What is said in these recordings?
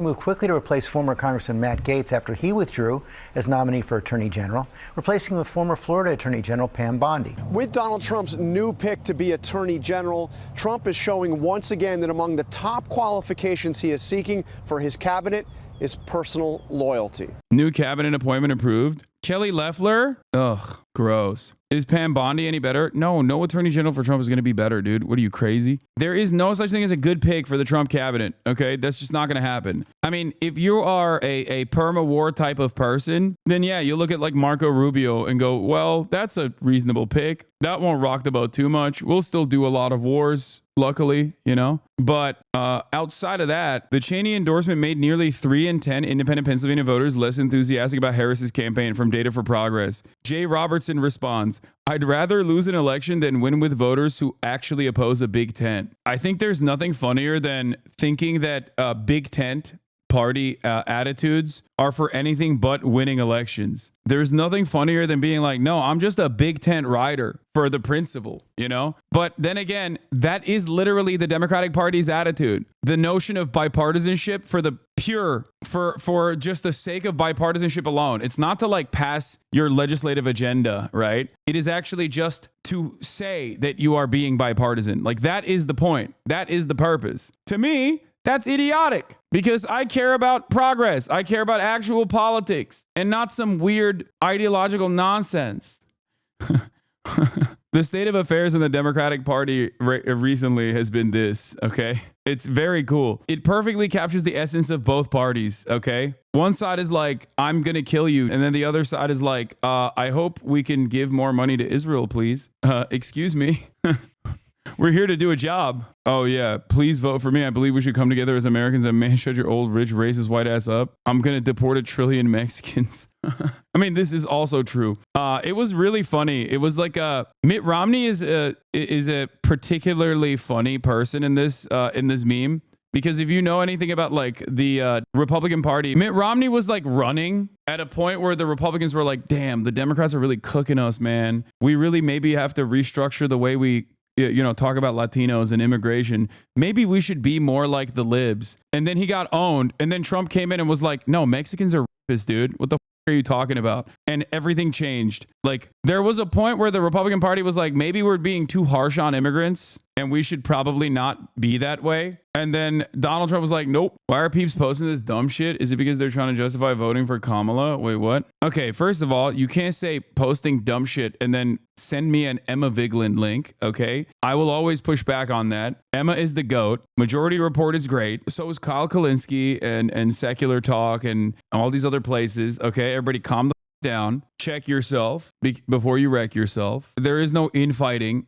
Moved quickly to replace former Congressman Matt Gaetz after he withdrew as nominee for Attorney General, replacing him with former Florida Attorney General Pam Bondi. With Donald Trump's new pick to be Attorney General, Trump is showing once again that among the top qualifications he is seeking for his cabinet is personal loyalty. New cabinet appointment approved. Kelly Loeffler? Ugh, gross. Is Pam Bondi any better? No Attorney General for Trump is going to be better, dude. What are you, crazy? There is no such thing as a good pick for the Trump cabinet, okay? That's just not going to happen. I mean, if you are a perma-war type of person, then yeah, you look at like Marco Rubio and go, well, that's a reasonable pick. That won't rock the boat too much. We'll still do a lot of wars, luckily, you know? But outside of that, the Cheney endorsement made nearly 3 in 10 independent Pennsylvania voters less enthusiastic about Harris's campaign from Data for Progress. Jay Robertson responds, I'd rather lose an election than win with voters who actually oppose a big tent. I think there's nothing funnier than thinking that big tent party attitudes are for anything but winning elections. There's nothing funnier than being like, no, I'm just a big tent rider for the principle, you know? But then again, that is literally the Democratic Party's attitude. The notion of bipartisanship for the pure, for just the sake of bipartisanship alone. It's not to like pass your legislative agenda, right? It is actually just to say that you are being bipartisan. Like that is the point. That is the purpose. To me, that's idiotic because I care about progress. I care about actual politics and not some weird ideological nonsense. The state of affairs in the Democratic Party recently has been this, okay? It's very cool. It perfectly captures the essence of both parties, okay? One side is like, I'm going to kill you. And then the other side is like, I hope we can give more money to Israel, please. Excuse me. We're here to do a job. Oh, yeah. Please vote for me. I believe we should come together as Americans and man, shut your old, rich, racist, white ass up. I'm going to deport 1 trillion Mexicans. I mean, this is also true. It was really funny. It was like Mitt Romney is a particularly funny person in this meme. Because if you know anything about like the Republican Party, Mitt Romney was like running at a point where the Republicans were like, damn, the Democrats are really cooking us, man. We really maybe have to restructure the way we talk about Latinos and immigration. Maybe we should be more like the libs. And then he got owned. And then Trump came in and was like, no, Mexicans are rapists, dude. What the are you talking about? And everything changed. Like there was a point where the Republican Party was like, maybe we're being too harsh on immigrants and we should probably not be that way. And then Donald Trump was like, nope. Why are peeps posting this dumb shit? Is it because they're trying to justify voting for Kamala? Wait, what? Okay, first of all, you can't say posting dumb shit and then send me an Emma Vigeland link, okay? I will always push back on that. Emma is the GOAT. Majority Report is great. So is Kyle Kalinske and Secular Talk and all these other places, okay? Everybody calm the down. Check yourself before you wreck yourself. There is no infighting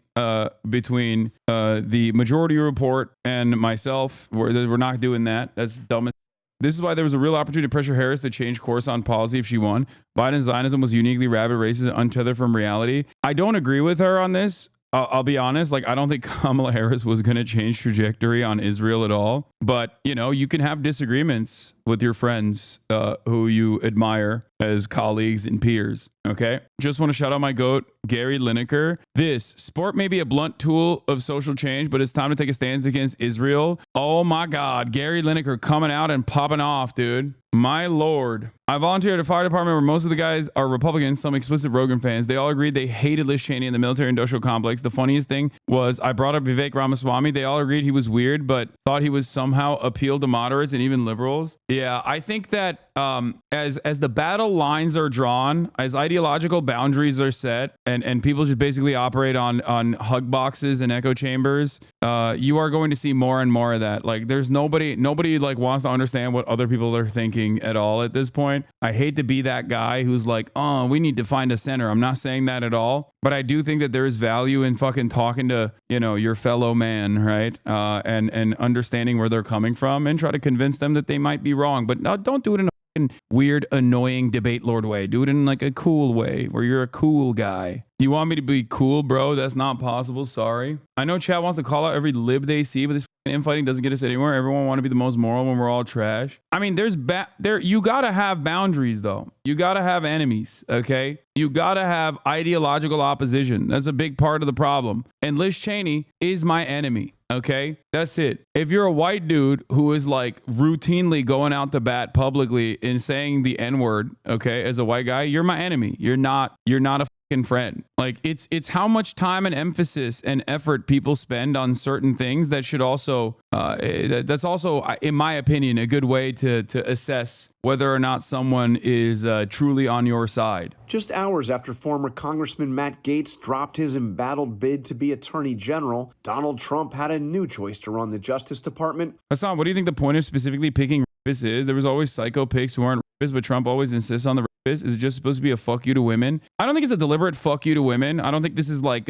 between the Majority Report and myself. We're not doing that. That's dumb as. This is why there was a real opportunity to pressure Harris to change course on policy if she won. Biden's Zionism was uniquely rabid, racist, and untethered from reality. I don't agree with her on this. I'll be honest. Like, I don't think Kamala Harris was going to change trajectory on Israel at all. But, you can have disagreements with your friends who you admire as colleagues and peers. Okay. Just want to shout out my GOAT, Gary Lineker. This sport may be a blunt tool of social change, but it's time to take a stance against Israel. Oh my God. Gary Lineker coming out and popping off, dude. My Lord. I volunteered at a fire department where most of the guys are Republicans, some explicit Rogan fans. They all agreed they hated Liz Cheney and the military-industrial complex. The funniest thing was I brought up Vivek Ramaswamy. They all agreed he was weird, but thought he was somehow appealed to moderates and even liberals. Yeah, I think that as the battle lines are drawn, as ideological boundaries are set, and people just basically operate on hug boxes and echo chambers, you are going to see more and more of that. Like, there's nobody like wants to understand what other people are thinking at all at this point. I hate to be that guy who's like, oh, we need to find a center. I'm not saying that at all, but I do think that there is value in fucking talking to, your fellow man, right? And understanding where they're coming from and try to convince them that they might be wrong. But no, don't do it in a weird, annoying debate lord way. Do it in like a cool way where you're a cool guy. You want me to be cool, bro? That's not possible. Sorry. I know chat wants to call out every lib they see, but this infighting doesn't get us anywhere. Everyone want to be the most moral when we're all trash. I mean, you gotta have boundaries though. You gotta have enemies, okay? You gotta have ideological opposition. That's a big part of the problem. And Liz Cheney is my enemy. Okay, that's it. If you're a white dude who is like routinely going out to bat publicly and saying the N-word, okay, as a white guy, you're my enemy. You're not a fucking friend. Like it's how much time and emphasis and effort people spend on certain things that should also that's also, in my opinion, a good way to assess whether or not someone is truly on your side. Just hours after former Congressman Matt Gaetz dropped his embattled bid to be Attorney General, Donald Trump had a new choice to run the Justice Department. Hasan, what do you think the point of specifically picking rapists is? There was always psycho picks who aren't rapists, but Trump always insists on the rapists. Is it just supposed to be a fuck you to women? I don't think it's a deliberate fuck you to women. I don't think this is like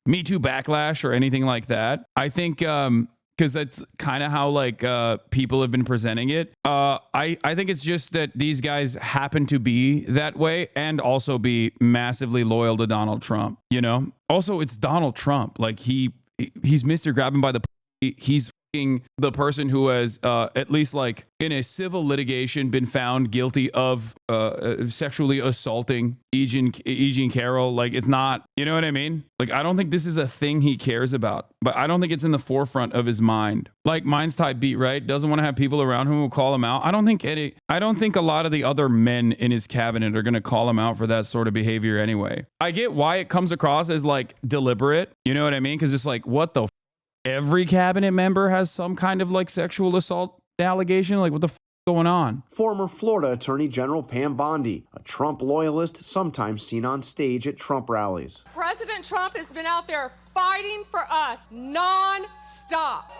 Me Too backlash or anything like that. I think because that's kind of how like people have been presenting it. I think it's just that these guys happen to be that way and also be massively loyal to Donald Trump, you know? Also, it's Donald Trump. Like he's Mr. Grabbing by the he's the person who has at least like in a civil litigation been found guilty of sexually assaulting E. Jean Carroll. Like it's not, you know what I mean? Like I don't think this is a thing he cares about, but I don't think it's in the forefront of his mind. Like mine's type beat, right? Doesn't want to have people around who will call him out. I don't think a lot of the other men in his cabinet are going to call him out for that sort of behavior anyway. I get why it comes across as like deliberate, you know what I mean? Because it's like, what the every cabinet member has some kind of like sexual assault allegation. Like what the going on? Former Florida Attorney General Pam Bondi, a Trump loyalist sometimes seen on stage at Trump rallies. President Trump has been out there fighting for us non-stop.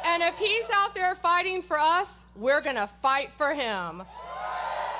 And if he's out there fighting for us, we're gonna fight for him.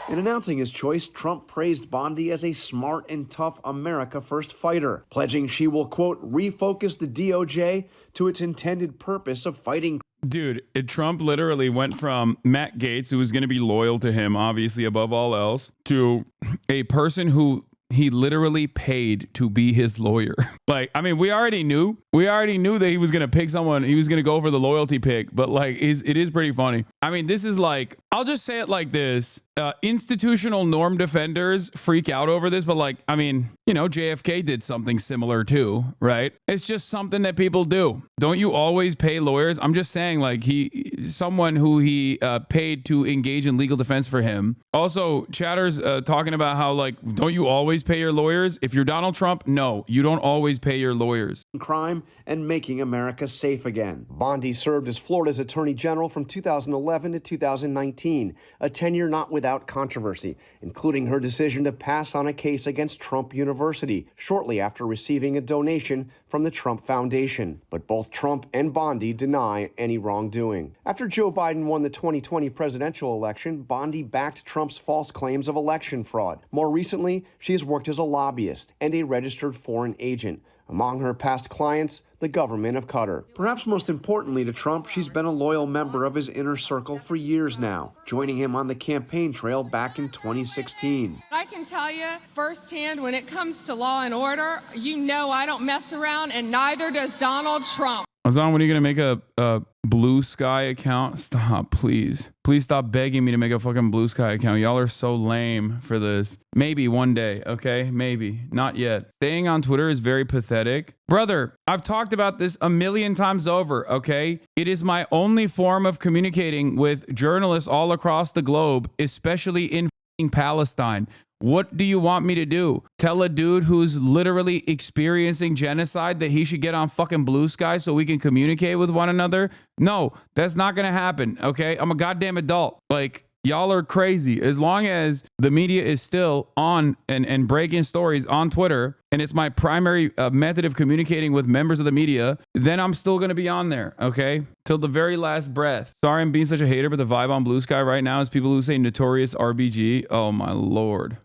In announcing his choice, Trump praised Bondi as a smart and tough America First fighter, pledging she will, quote, refocus the DOJ to its intended purpose of fighting. Dude, Trump literally went from Matt Gaetz, who was going to be loyal to him, obviously above all else, to a person who he literally paid to be his lawyer. Like, I mean, we already knew that he was going to pick someone. He was going to go for the loyalty pick, but like, it is pretty funny. I mean, this is like, I'll just say it like this. Institutional norm defenders freak out over this, but like, I mean, you know, JFK did something similar too, right? It's just something that people do. Don't you always pay lawyers? I'm just saying, like, someone who he paid to engage in legal defense for him. Also, Chatter's talking about how, like, don't you always pay your lawyers? If you're Donald Trump, no, you don't always pay your lawyers. Crime and making America safe again. Bondi served as Florida's Attorney General from 2011 to 2019, a tenure not without controversy, including her decision to pass on a case against Trump University shortly after receiving a donation from the Trump Foundation. But both Trump and Bondi deny any wrongdoing. After Joe Biden won the 2020 presidential election, Bondi backed Trump's false claims of election fraud. More recently, she has worked as a lobbyist and a registered foreign agent. Among her past clients, the government of Qatar. Perhaps most importantly to Trump, she's been a loyal member of his inner circle for years now, joining him on the campaign trail back in 2016. I can tell you firsthand, when it comes to law and order, you know I don't mess around, and neither does Donald Trump. Hasan, when are you going to make a Blue Sky account? Stop, please. Please stop begging me to make a fucking Blue Sky account. Y'all are so lame for this. Maybe one day, okay? Maybe. Not yet. Staying on Twitter is very pathetic. Brother, I've talked about this a million times over, okay? It is my only form of communicating with journalists all across the globe, especially in Palestine. What do you want me to do? Tell a dude who's literally experiencing genocide that he should get on fucking Blue Sky so we can communicate with one another? No, that's not gonna happen, okay? I'm a goddamn adult. Like, y'all are crazy. As long as the media is still on and breaking stories on Twitter, and it's my primary method of communicating with members of the media, then I'm still going to be on there, okay? Till the very last breath. Sorry I'm being such a hater, but the vibe on Blue Sky right now is people who say notorious RBG. Oh my Lord.